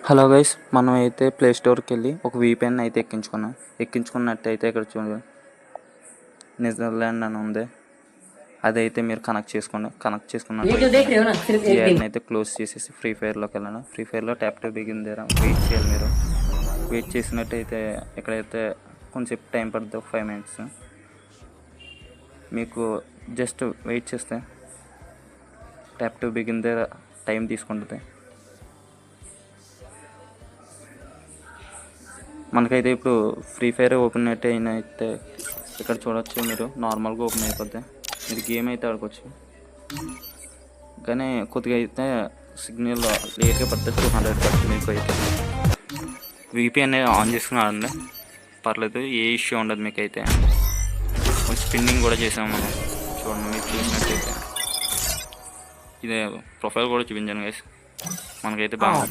Hello guys, మనం అయితే play స్టోర్కి వెళ్ళి ఒక VPN అయితే ఎక్కించుకున్నట్టయితే ఇక్కడ చూడండి, నెదర్లాండ్ అని ఉంది. అదైతే మీరు కనెక్ట్ చేసుకున్నట్టయితే ఈ యాడ్ని అయితే క్లోజ్ చేసేసి ఫ్రీ ఫైర్లోకి వెళ్ళండి. ఫ్రీ ఫైర్లో ట్యాప్ టు బిగిన్ దగ్గర వెయిట్ చేయాలి. మీరు వెయిట్ చేసినట్టయితే ఇక్కడైతే కొంచెం టైం పడుతుంది, ఒక 5 minutes. మీకు జస్ట్ వెయిట్ చేస్తే ట్యాప్ టు బిగిన్ దగ్గర టైం తీసుకుంటుంది. మనకైతే ఇప్పుడు ఫ్రీ ఫైర్ ఓపెన్ అయితే ఇక్కడ చూడవచ్చు. మీరు నార్మల్గా ఓపెన్ అయిపోతే మీరు గేమ్ అయితే ఆడుకోవచ్చు. కానీ కొద్దిగా అయితే సిగ్నల్ లేట్గా పడుతుంది, 200 పడుతుంది. మీకు అయితే VPN ఆన్ చేసుకుని ఆడండి, పర్లేదు, ఏ ఇష్యూ ఉండదు. మీకు అయితే స్పిన్నింగ్ కూడా చేసాము మనం. చూడండి, మీరు చూసినట్టయితే ఇదే ప్రొఫైల్ కూడా చూపించాను గైస్. మనకైతే బాగా